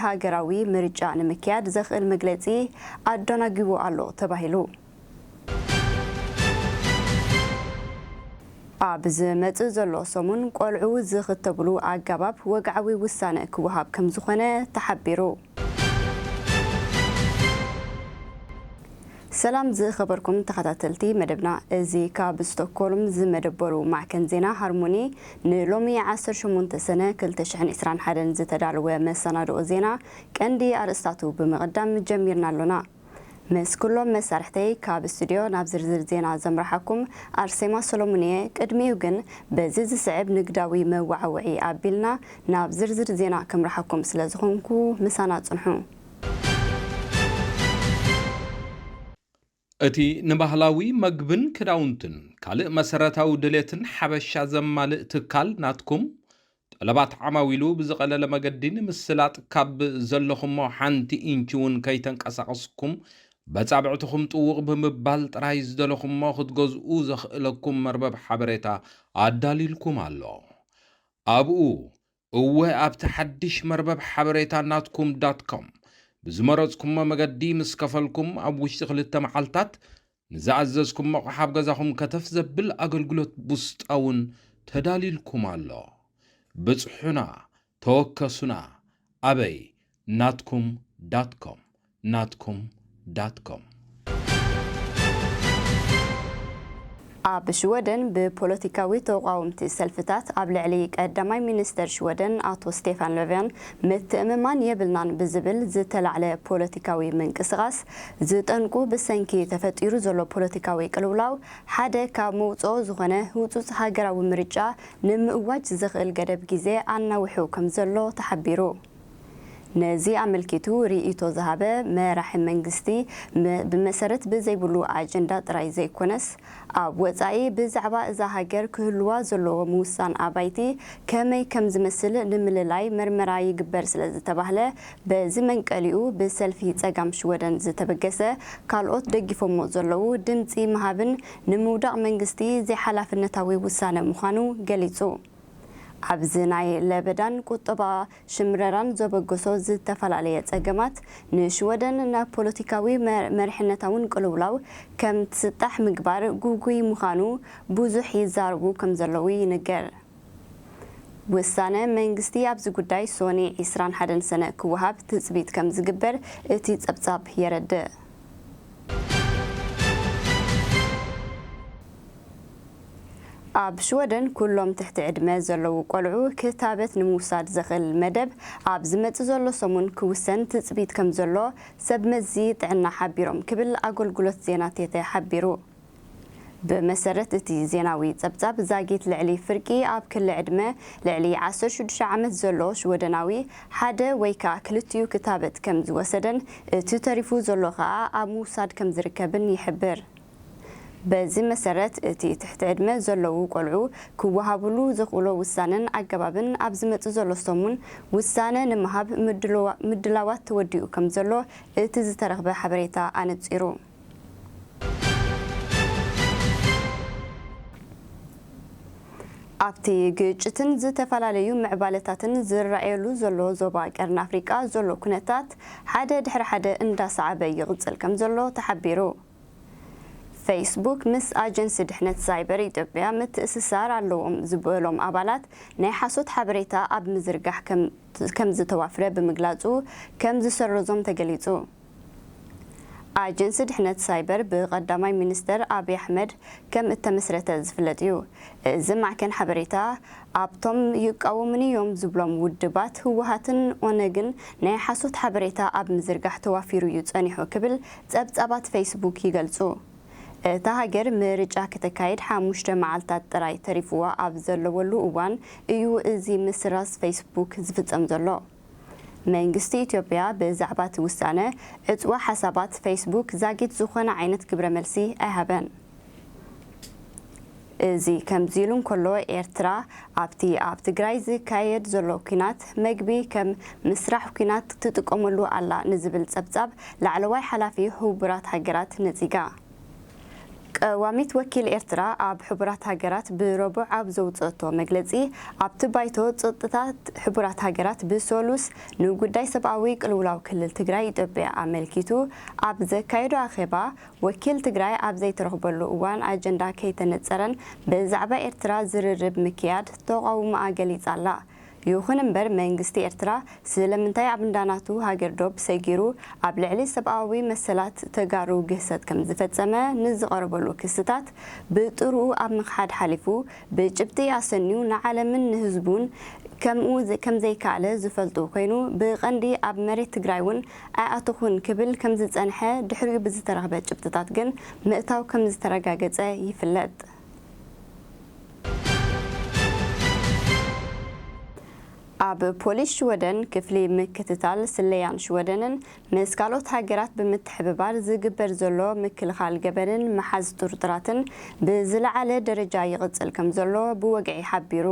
ሃገራዊ ምርጫ ንምክያድ ዘኽእል መግለጺ ኣደናጊቡ ኣሎ ተባሂሉ ኣብ ዝመጽእ ዘሎ ሰሙን ቆልዑ ዝኽተብሉ ኣገባብ ወግዓዊ ውሳነ ክወሃብ ከም ዝኾነ ተሓቢሩ ሰላም ዝኸበርኩም ተኸታተልቲ መደብና እዚ ካብ ስቶክሆልም ዝመደበሩ ማዕከን ዜና ሃርሞኒ ንሎሚ 18 ሰነ 2021 ዝተዳለወ መሰናድኦ ዜና ቀንዲ ኣርእስታቱ ብምቕዳም ጀሚርና ኣለና ምስ ኩሎም መሳርሕተይ ካብ ስቱድዮ ናብ ዝርዝር ዜና ዘምራሓኩም ኣርሴማ ሰሎሞንየ ቅድሚኡ ግን በዚ ዝስዕብ ንግዳዊ መዋዓውዒ ኣቢልና ናብ ዝርዝር ዜና ከምራሓኩም ስለ ዝኾንኩ ምሳና ጽንሑ እቲ ንባህላዊ መግብን ክዳውንትን ካልእ መሰረታዊ ድሌትን ሓበሻ ዘማልእ ትካል ናትኩም ጠለባት ዓማዊሉ ብዝቐለለ መገዲ ንምስላጥ ካብ ዘለኹም ሓንቲ ኢንቺ እውን ከይተንቀሳቐስኩም በጻብዕትኩም ጥውቕ ብምባል ጥራይ ዝደለኹም ክትገዝኡ ዘኽእለኩም መርበብ ሓበሬታ ኣዳሊልኩም ኣሎ ኣብኡ እወ ኣብቲ ሓድሽ መርበብ ሓበሬታ ናትኩም .com ብዝመረጽኩም መገዲ ምስ ከፈልኩም ኣብ ውሽጢ 2 መዓልታት ንዝኣዘዝኩም ኣቕሓ ኣብ ገዛኹም ከተፍ ዘብል ኣገልግሎት ውስጣውን ተዳሊልኩም ኣሎ ብጽሑና ተወከሱና ኣበይ ናትኩም .com ናትኩም .com ኣብ ሽወደን ብፖለቲካዊ ተቃውምቲ ሰልፍታት ኣብ ልዕሊ ቀዳማይ ሚኒስተር ሽወደን ኣቶ ስቴፋን ሎቬን ምትእምማን የብልናን ብዝብል ዝተላዕለ ፖለቲካዊ ምንቅስቓስ ዝጠንቁ ብሰንኪ ተፈጢሩ ዘሎ ፖለቲካዊ ቅልውላው ሓደ ካብ መውጽኦ ዝኾነ ህውፁፅ ሃገራዊ ምርጫ ንምእዋጅ ዝኽእል ገደብ ግዜ ኣናውሑ ከም ዘሎ ተሓቢሩ ነዚ ኣመልኪቱ ርእይቶ ዝሃበ መራሒ መንግስቲ ብመሰረት ብዘይብሉ ኣጀንዳ ጥራይ ዘይኮነስ ኣብ ወጻኢ ብዛዕባ እዛ ሃገር ክህልዋ ዘለዎ ምውሳን ኣባይቲ ከመይ ከም ዝመስል ንምልላይ መርመራ ይግበር ስለ ዝተባህለ በዚ መንቀሊኡ ብሰልፊ ጸጋም ሽወደን ዝተበገሰ ካልኦት ደጊፎሞ ዘለዉ ድምፂ መሃብን ንምውዳቕ መንግስቲ ዘይሓላፍነታዊ ውሳነ ምዃኑ ገሊጹ ኣብዚ ናይ ለበዳን ቁጠባ ሽምረራን ዘበገሶ ዝተፈላለየ ጸገማት ንሽወደን ናብ ፖለቲካዊ መርሕነታውን ቅልውላው ከም ትስጣሕ ምግባር ጉጉይ ምዃኑ ብዙሕ ይዛረቡ ከም ዘለዉ ይንገር ውሳነ መንግስቲ ኣብዚ ጉዳይ ሶኒ 21 ሰነ ክወሃብ ትጽቢት ከም ዝግበር እቲ ጸብጻብ የረድእ ኣብ ሽወደን ኩሎም ትሕቲ ዕድመ ዘለዉ ቆልዑ ክታበት ንምውሳድ ዘኽእል መደብ ኣብ ዝመጽእ ዘሎ ሰሙን ክውሰን ትጽቢት ከም ዘሎ ሰብ መዚ ጥዕና ሓቢሮም ክብል ኣገልግሎት ዜና ቴተ ሓቢሩ ብመሰረት እቲ ዜናዊ ጸብጻብ ዛጊት ልዕሊ ፍርቂ ኣብ ክሊ ዕድመ ልዕሊ 16 ዓመት ዘሎ ሽወደናዊ ሓደ ወይ ከዓ ክልቲኡ ክታበት ከም ዝወሰደን እቲ ተሪፉ ዘሎ ከዓ ኣብ ምውሳድ ከም ዝርከብን ይሕብር በዚ መሰረት እቲ ትሕቲ ዕድመ ዘለዉ ቆልዑ ክወሃብሉ ዝኽእሎ ውሳነን ኣገባብን ኣብ ዝመጽእ ዘሎ ሰሙን ውሳነ ንምሃብ ምድላዋት ተወዲኡ ከም ዘሎ እቲ ዝተረኽበ ሓበሬታ ኣነጺሩ ኣብቲ ግጭትን ዝተፈላለዩ ምዕባለታትን ዝረኣየሉ ዘሎ ዞባ ቀርኒ ኣፍሪቃ ዘሎ ኩነታት ሓደ ድሕሪ ሓደ እንዳሰዓበ ይቕጽል ከም ዘሎ ተሓቢሩ ፌስቡክ ምስ ኣጀንሲ ድሕነት ሳይበር ኢትዮጵያ ምትእስሳር ኣለዎም ዝበሎም ኣባላት ናይ ሓሶት ሓበሬታ ኣብ ምዝርጋሕ ከም ዝተዋፍረ ብምግላጹ ከም ዝሰርዞም ተገሊጹ ኣጀንሲ ድሕነት ሳይበር ብቐዳማይ ሚኒስተር ኣብይ ኣሕመድ ከም እተመስረተ ዝፍለጥ እዩ እዚ ማዕከን ሓበሬታ ኣብቶም ይቃወሙን እዮም ዝብሎም ውድባት ህወሓትን ኦነግን ናይ ሓሶት ሓበሬታ ኣብ ምዝርጋሕ ተዋፊሩ እዩ ጸኒሑ ክብል ጸብጻባት ፌስቡክ ይገልጹ እታ ሃገር ምርጫ ከተካይድ 5 መዓልታት ጥራይ ተሪፍዋ ኣብ ዘለወሉ እዋን እዩ እዚ ምስራስ ፌስቡክ ዝፍጸም ዘሎ መንግስቲ ኢትዮጵያ ብዛዕባ እቲ ውሳነ ዕፅዋ ሓሳባት ፌስቡክ ዛጊት ዝኾነ ዓይነት ግብረ መልሲ ኣይሃበን እዚ ከምዚ ኢሉ እንከሎ ኤርትራ ኣብቲ ኣብ ትግራይ ዝካየድ ዘሎ ኩናት መግቢ ከም ምስራሕ ኩናት ትጥቀመሉ ኣላ ንዝብል ጸብጻብ ላዕለዋይ ሓላፊ ህቡራት ሃገራት ነጺጋ ቀዋሚት ወኪል ኤርትራ ኣብ ሕቡራት ሃገራት ብረቡዕ ኣብ ዘውፅአቶ መግለጺ ኣብቲ ባይቶ ጸጥታት ሕቡራት ሃገራት ብሰሉስ ንጉዳይ ሰብኣዊ ቅልውላው ክልል ትግራይ ኢትዮጵያ ኣመልኪቱ ኣብ ዘካየዶ ኣኼባ ወኪል ትግራይ ኣብ ዘይተረኽበሉ እዋን ኣጀንዳ ከይተነጸረን ብዛዕባ ኤርትራ ዝርርብ ምክያድ ተቃውሞ ገሊጻ ኣላ። ይኹን እምበር መንግስቲ ኤርትራ ስለምንታይ ኣብ እንዳናቱ ሃገር ዶብ ሰጊሩ ኣብ ልዕሊ ሰብኣዊ መሰላት ተጋሩ ግህሰት ከም ዝፈጸመ ንዝቐረበሉ ክስታት ብጥሩ ኣብ ምኽሓድ ሓሊፉ ብጭብጢ ኣሰኒዩ ንዓለምን ንህዝቡን ከም ዘይከኣለ ዝፈልጡ ኮይኑ ብቐንዲ ኣብ መሬት ትግራይ እውን ኣያትኹን ክብል ከም ዝጸንሐ ድሕሪኡ ብዝተረኸበ ጭብጥታት ግን ምእታው ከም ዝተረጋገጸ ይፍለጥ። ኣብ ፖሊስ ሽወደን ክፍሊ ምክትታል ስለያን ሽወደንን ምስ ካልኦት ሃገራት ብምትሕብባር ዝግበር ዘሎ ምክልኻል ገበንን መሓዝ ጥርጥራትን ብዝለዓለ ደረጃ ይቕጽል ከም ዘሎ ብወግዒ ሓቢሩ።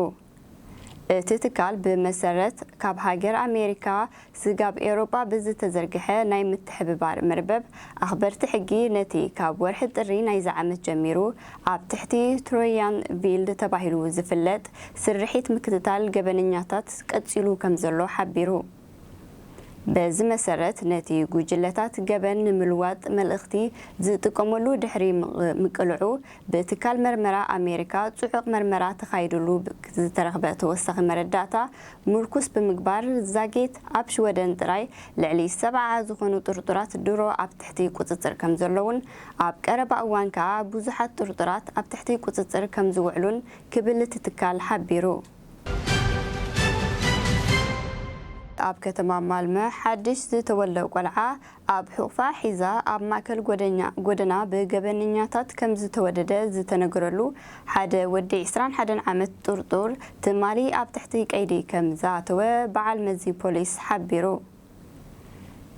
እቲ ትካል ብመሰረት ካብ ሃገር ኣሜሪካ ስጋብ ኤሮጳ ብዝተዘርግሐ ናይ ምትሕብባር መርበብ ኣኽበርቲ ሕጊ ነቲ ካብ ወርሒ ጥሪ ናይ ዝዓመት ጀሚሩ ኣብ ትሕቲ ትሮያን ቪልድ ተባሂሉ ዝፍለጥ ስርሒት ምክትታል ገበነኛታት ቀጺሉ ከም ዘሎ ሓቢሩ። በዚ መሰረት ነቲ ጉጅለታት ገበን ንምልዋጥ መልእኽቲ ዝጥቀመሉ ድሕሪ ምቅልዑ ብትካል መርመራ ኣሜሪካ ጽዑቕ መርመራ ተኻይድሉ ዝተረኽበ ተወሳኺ መረዳእታ ምርኩስ ብምግባር ዛጌት ኣብ ሽወደን ጥራይ ልዕሊ 70 ዝኾኑ ጥርጡራት ድሮ ኣብ ትሕቲ ቁፅፅር ከም ዘለውን ኣብ ቀረባ እዋን ከዓ ብዙሓት ጥርጡራት ኣብ ትሕቲ ቁፅፅር ከም ዝውዕሉን ክብል እቲ ትካል ሓቢሩ። ኣብ ከተማ ማልመ ሓድሽ ዝተወለደ ቆልዓ ኣብ ሕቑፋ ሒዛ ኣብ ማእከል ጎደና ብገበነኛታት ከም ዝተወደደ ዝተነገረሉ ሓደ ወዲ 21 ዓመት ጥርጡር ትማሊ ኣብ ትሕቲ ቀይዲ ከም ዝኣተወ በዓል መዚ ፖሊስ ሓቢሩ።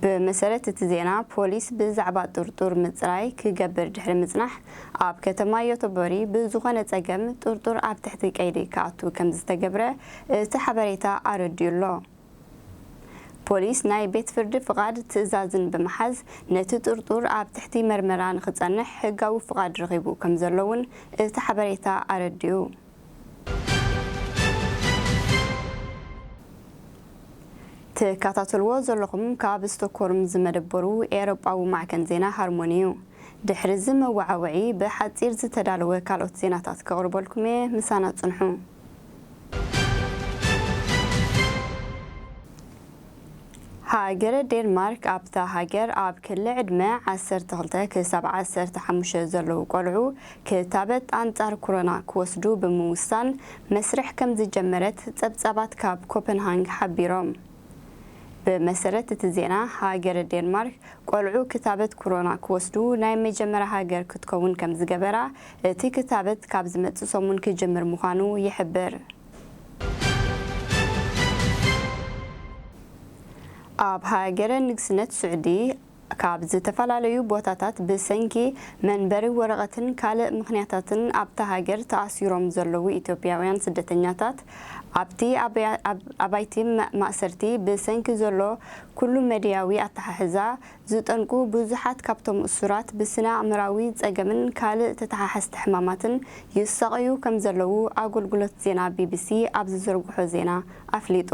ብመሰረት እቲ ዜና ፖሊስ ብዛዕባ ጥርጡር ምፅራይ ክገብር ድሕሪ ምጽናሕ ኣብ ከተማ ዮቶቦሪ ብዝኾነ ጸገም ጥርጡር ኣብ ትሕቲ ቀይዲ ክኣቱ ከም ዝተገብረ እቲ ሓበሬታ ኣረድዩሎ። ፖሊስ ናይ ቤት ፍርዲ ፍቃድ ትእዛዝን ብምሓዝ ነቲ ጥርጡር ኣብ ትሕቲ መርመራ ንኽጸንሕ ሕጋዊ ፍቃድ ረኺቡ ከም ዘለውን እቲ ሓበሬታ ኣረድዩ። ተከታተልዎ ዘለኹም ካብ ስቶክሆልም ዝመደበሩ ኤሮጳዊ ማዕከን ዜና ሃርሞኒ እዩ። ድሕሪ እዚ መወዓውዒ ብሓፂር ዝተዳለወ ካልኦት ዜናታት ከቕርበልኩም እየ። ምሳና ጽንሑ። ሃገረ ዴንማርክ ኣብታ ሃገር ኣብ ክሊ ዕድመ 12 ክሳብ 15 ዘለዉ ቆልዑ ክታበት ኣንጻር ኮሮና ክወስዱ ብምውሳን መስርሕ ከም ዝጀመረት ጸብጻባት ካብ ኮፐንሃንግ ሓቢሮም። ብመሰረት እቲ ዜና ሃገረ ዴንማርክ ቆልዑ ክታበት ኮሮና ክወስዱ ናይ መጀመርያ ሃገር ክትከውን ከም ዝገበራ እቲ ክታበት ካብ ዝመጽእ ሰሙን ክጅምር ምዃኑ ይሕብር። ኣብ ሃገረ ንግስነት ስዑዲ ካብ ዝተፈላለዩ ቦታታት ብሰንኪ መንበሪ ወረቐትን ካልእ ምኽንያታትን ኣብታ ሃገር ተኣሲሮም ዘለዉ ኢትዮጵያውያን ስደተኛታት ኣብቲ ኣባይቲ ማእሰርቲ ብሰንኪ ዘሎ ኩሉ መድያዊ ኣተሓሕዛ ዝጠንቁ ብዙሓት ካብቶም እሱራት ብስነ ኣእምራዊ ጸገምን ካልእ ተተሓሓዝቲ ሕማማትን ይሰቐዩ ከም ዘለዉ ኣገልግሎት ዜና ቢቢሲ ኣብ ዝዘርግሖ ዜና ኣፍሊጡ።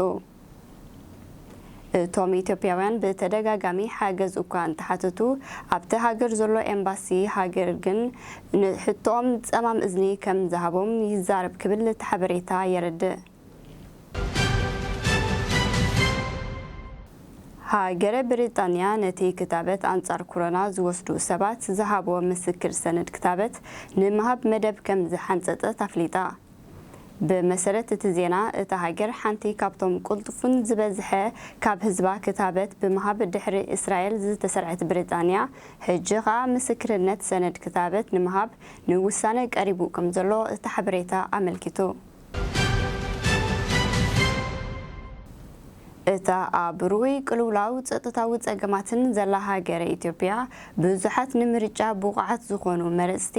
እቶም ኢትዮጵያውያን ብተደጋጋሚ ሓገዝ እኳ እንተሓተቱ ኣብቲ ሃገር ዘሎ ኤምባሲ ሃገር ግን ንሕቶኦም ጸማም እዝኒ ከም ዝሃቦም ይዛረብ ክብል እቲ ሓበሬታ የረድእ። ሃገረ ብሪጣንያ ነቲ ክታበት ኣንጻር ኮሮና ዝወስዱ ሰባት ዝሃቦ ምስክር ሰነድ ክታበት ንምሃብ መደብ ከም ዝሓንጸጠት ኣፍሊጣ። ብመሰረት እቲ ዜና እታ ሃገር ሓንቲ ካብቶም ቁልጡፍን ዝበዝሐ ካብ ህዝባ ክታበት ብምሃብ ድሕሪ እስራኤል ዝተሰርዐት ብሪጣንያ ሕጂ ኸኣ ምስክርነት ሰነድ ክታበት ንምሃብ ንውሳነ ቀሪቡ ከም ዘሎ እቲ ሓበሬታ ኣመልኪቱ። እታ ኣብ ሩይ ቅልውላው ጸጥታዊ ጸገማትን ዘላ ሃገረ ኢትዮጵያ ብዙሓት ንምርጫ ብቑዓት ዝኾኑ መረፅቲ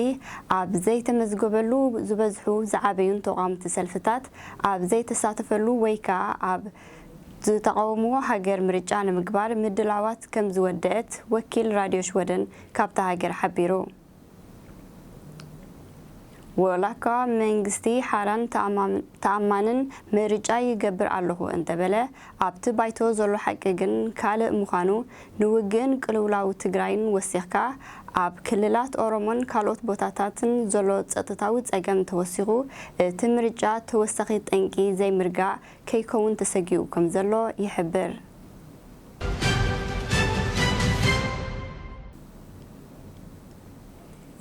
ኣብ ዘይተመዝገበሉ ዝበዝሑ ዝዓበዩን ተቃውምቲ ሰልፍታት ኣብ ዘይተሳተፈሉ ወይ ከዓ ኣብ ዝተቃወምዎ ሃገር ምርጫ ንምግባር ምድላዋት ከም ዝወደአት ወኪል ራድዮ ሽወደን ካብታ ሃገር ሓቢሩ። ወላካ መንግስቲ ሓራን ተኣማንን ምርጫ ይገብር ኣለሁ እንተበለ ኣብቲ ባይቶ ዘሎ ሓቂ ግን ካልእ ምዃኑ ንውግን ቅልውላው ትግራይን ወሲኽካ ኣብ ክልላት ኦሮሞን ካልኦት ቦታታትን ዘሎ ጸጥታዊ ጸገም ተወሲኹ እቲ ምርጫ ተወሳኺ ጠንቂ ዘይምርጋዕ ከይከውን ተሰጊኡ ከም ዘሎ ይሕብር።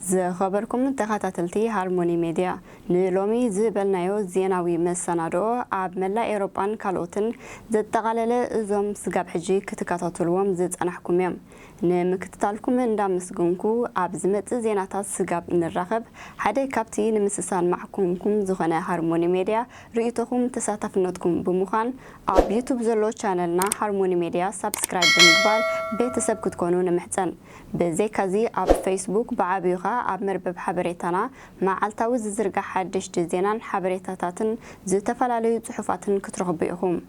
زخبركم تخاتلتي هارموني ميديا نلومي زبلنايو زيناوي مسنادو عب ملا إيروبان كالوتن زد تغلل زوم سقاب حجي كتكاتاتلوم زد أنحكم يوم نمكتتالكم من دام سقونكو عب زمت زيناتات سقاب نرغب حدا كابتي نمسسان معكمكم زخنا هارموني ميديا رئيتكم تساتفنتكم بمخان عب يوتيوب زلو چانلنا هارموني ميديا سبسكرايب بمقبال بيتسب كتكونو نمحتن بزي كازي عب فيسبوك بعبيغا عب مربب حبريتنا مع التاوز زرقا حدشت زينان حبريتاتاتن زتفلالي صحفاتن كترغبئهم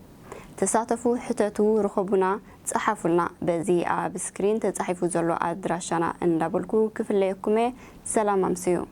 تساتفو حتتو رخبونا تصحفولنا بزي عب سكرين تتصحفو زلو أدراشانا اندابلكو كفليكمي سلام امسيو